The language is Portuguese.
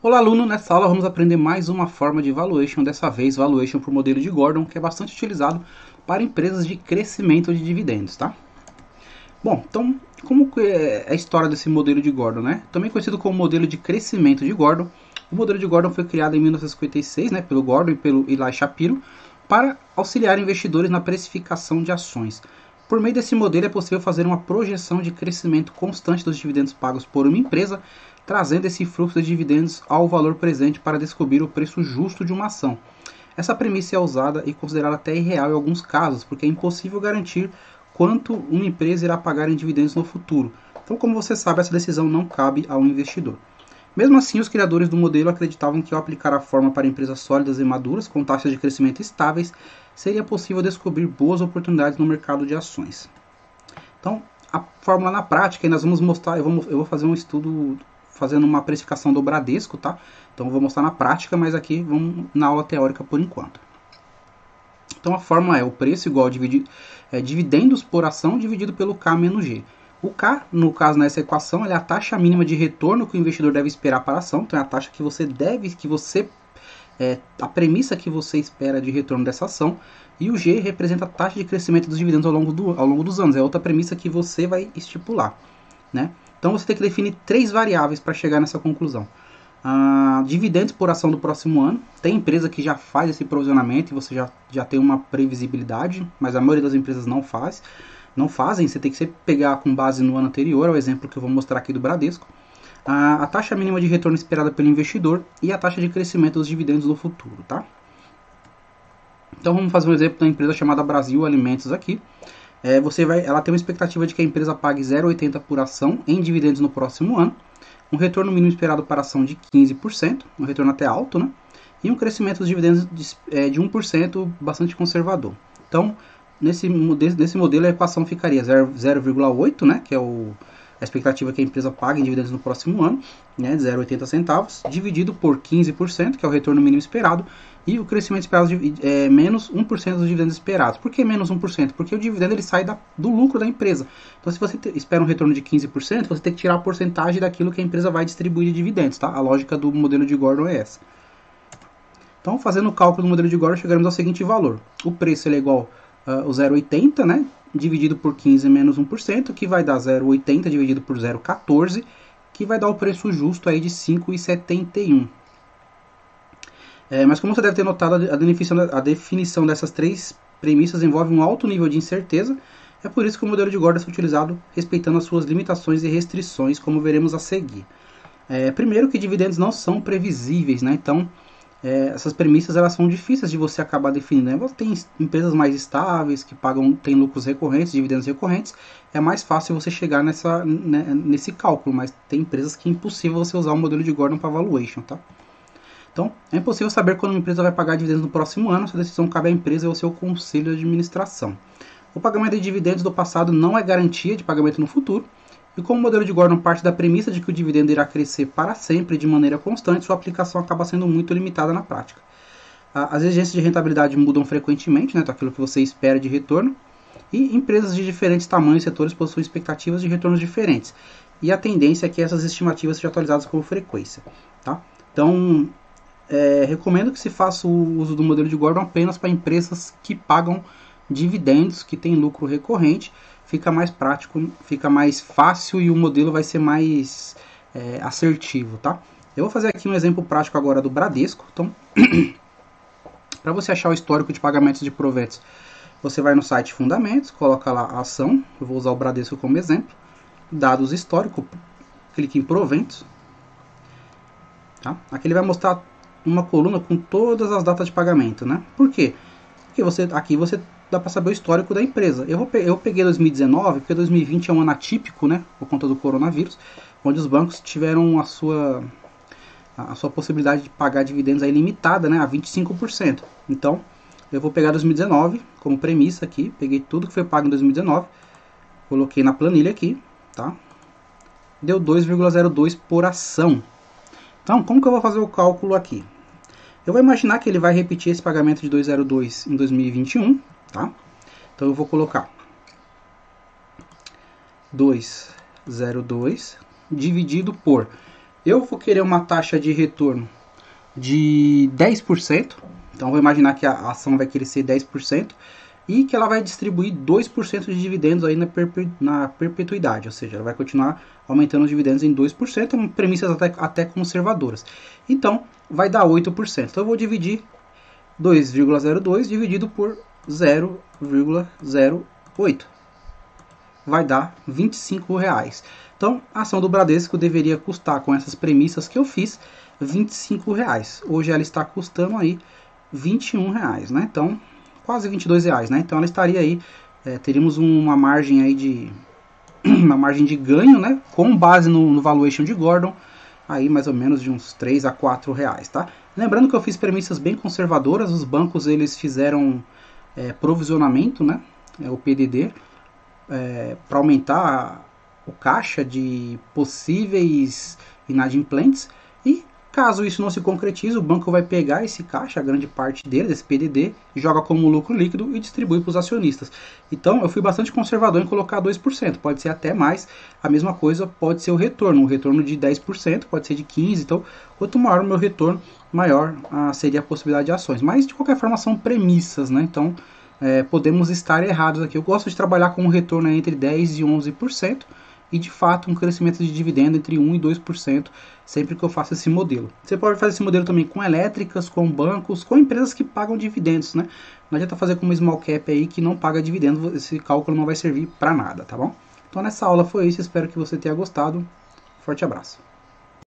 Olá, aluno! Nessa aula vamos aprender mais uma forma de valuation, dessa vez valuation por modelo de Gordon, que é bastante utilizado para empresas de crescimento de dividendos, tá? Bom, então, como é a história desse modelo de Gordon, né? Também conhecido como modelo de crescimento de Gordon. O modelo de Gordon foi criado em 1956, né, pelo Gordon e pelo Eli Shapiro, para auxiliar investidores na precificação de ações. Por meio desse modelo é possível fazer uma projeção de crescimento constante dos dividendos pagos por uma empresa, trazendo esse fluxo de dividendos ao valor presente para descobrir o preço justo de uma ação. Essa premissa é usada e considerada até irreal em alguns casos, porque é impossível garantir quanto uma empresa irá pagar em dividendos no futuro. Então, como você sabe, essa decisão não cabe ao investidor. Mesmo assim, os criadores do modelo acreditavam que ao aplicar a forma para empresas sólidas e maduras, com taxas de crescimento estáveis, seria possível descobrir boas oportunidades no mercado de ações. Então, a fórmula na prática, nós vamos mostrar, eu vou fazer um estudo fazendo uma precificação do Bradesco, tá? Então eu vou mostrar na prática, mas aqui vamos na aula teórica por enquanto. Então a fórmula é o preço igual a dividendos por ação dividido pelo K menos G. O K, no caso nessa equação, é a taxa mínima de retorno que o investidor deve esperar para a ação. Então é a taxa que você deve, a premissa que você espera de retorno dessa ação. E o G representa a taxa de crescimento dos dividendos ao longo dos anos. É outra premissa que você vai estipular, né? Então você tem que definir três variáveis para chegar nessa conclusão. Dividendos por ação do próximo ano. Tem empresa que já faz esse provisionamento e você já tem uma previsibilidade, mas a maioria das empresas não fazem. Você tem que sempre pegar com base no ano anterior, é o exemplo que eu vou mostrar aqui do Bradesco. A taxa mínima de retorno esperada pelo investidor e a taxa de crescimento dos dividendos no futuro, tá? Então vamos fazer um exemplo da empresa chamada Brasil Alimentos aqui. Ela tem uma expectativa de que a empresa pague 0,80 por ação em dividendos no próximo ano, um retorno mínimo esperado para a ação de 15%, um retorno até alto, né? E um crescimento dos dividendos de 1% bastante conservador. Então, nesse modelo a equação ficaria 0,8, né, que é a expectativa que a empresa paga em dividendos no próximo ano, né, de 0,80 centavos, dividido por 15%, que é o retorno mínimo esperado, e o crescimento esperado é menos 1% dos dividendos esperados. Por que menos 1%? Porque o dividendo ele sai do lucro da empresa. Então, se você espera um retorno de 15%, você tem que tirar a porcentagem daquilo que a empresa vai distribuir de dividendos, tá? A lógica do modelo de Gordon é essa. Então, fazendo o cálculo do modelo de Gordon, chegaremos ao seguinte valor. O preço ele é igual ao 0,80, né? Dividido por 15 menos 1%, que vai dar 0,80 dividido por 0,14, que vai dar o preço justo aí de 5,71. Mas como você deve ter notado, a definição dessas três premissas envolve um alto nível de incerteza. É por isso que o modelo de Gordon é utilizado respeitando as suas limitações e restrições, como veremos a seguir. Primeiro que dividendos não são previsíveis, né? Então, essas premissas elas são difíceis de você acabar definindo, né? Você tem empresas mais estáveis, que têm lucros recorrentes, dividendos recorrentes, é mais fácil você chegar nesse cálculo, mas tem empresas que é impossível você usar o modelo de Gordon para valuation, tá? Então, é impossível saber quando uma empresa vai pagar dividendos no próximo ano, essa decisão cabe à empresa e ao seu conselho de administração. O pagamento de dividendos do passado não é garantia de pagamento no futuro, e como o modelo de Gordon parte da premissa de que o dividendo irá crescer para sempre de maneira constante, sua aplicação acaba sendo muito limitada na prática. As exigências de rentabilidade mudam frequentemente, né, daquilo que você espera de retorno, e empresas de diferentes tamanhos e setores possuem expectativas de retornos diferentes, e a tendência é que essas estimativas sejam atualizadas com frequência, tá? Então, recomendo que se faça o uso do modelo de Gordon apenas para empresas que pagam dividendos, que têm lucro recorrente. Fica mais prático, fica mais fácil e o modelo vai ser mais assertivo, tá? Eu vou fazer aqui um exemplo prático agora do Bradesco. Então, para você achar o histórico de pagamentos de proventos, você vai no site Fundamentos, coloca lá a ação, eu vou usar o Bradesco como exemplo, dados históricos, clique em proventos, tá? Aqui ele vai mostrar uma coluna com todas as datas de pagamento, né? Por quê? Porque aqui você dá para saber o histórico da empresa. Eu peguei 2019, porque 2020 é um ano atípico, né? Por conta do coronavírus, onde os bancos tiveram a sua possibilidade de pagar dividendos aí limitada, né? A 25%. Então, eu vou pegar 2019 como premissa aqui. Peguei tudo que foi pago em 2019. Coloquei na planilha aqui, tá? Deu 2,02 por ação. Então, como que eu vou fazer o cálculo aqui? Eu vou imaginar que ele vai repetir esse pagamento de 2,02 em 2021, tá? Então eu vou colocar 2,02 dividido por Eu vou querer uma taxa de retorno de 10%. Então vou imaginar que a ação vai crescer 10% e que ela vai distribuir 2% de dividendos aí na perpetuidade, ou seja, ela vai continuar aumentando os dividendos em 2%, premissas até conservadoras. Então vai dar 8%. Então eu vou dividir 2,02 dividido por 0,08. Vai dar R$25. Então, a ação do Bradesco deveria custar, com essas premissas que eu fiz, R$25. Hoje ela está custando aí R$21, né? Então, quase R$22, né? Então ela estaria aí, teríamos uma margem aí de uma margem de ganho, né? Com base no valuation de Gordon, aí mais ou menos de uns R$3 a R$4, tá? Lembrando que eu fiz premissas bem conservadoras, os bancos eles fizeram provisionamento, né? O PDD, para aumentar o caixa de possíveis inadimplentes, e caso isso não se concretize, o banco vai pegar esse caixa, a grande parte dele, desse PDD, joga como lucro líquido e distribui para os acionistas. Então eu fui bastante conservador em colocar 2%, pode ser até mais, a mesma coisa pode ser o retorno de 10%, pode ser de 15%, então quanto maior o meu retorno, maior seria a possibilidade de ações. Mas de qualquer forma são premissas, né? Então podemos estar errados aqui. Eu gosto de trabalhar com um retorno entre 10% e 11%, e de fato um crescimento de dividendo entre 1% e 2% sempre que eu faço esse modelo. Você pode fazer esse modelo também com elétricas, com bancos, com empresas que pagam dividendos, né? Não adianta fazer com uma small cap aí que não paga dividendos, esse cálculo não vai servir para nada, tá bom? Então nessa aula foi isso, espero que você tenha gostado. Forte abraço.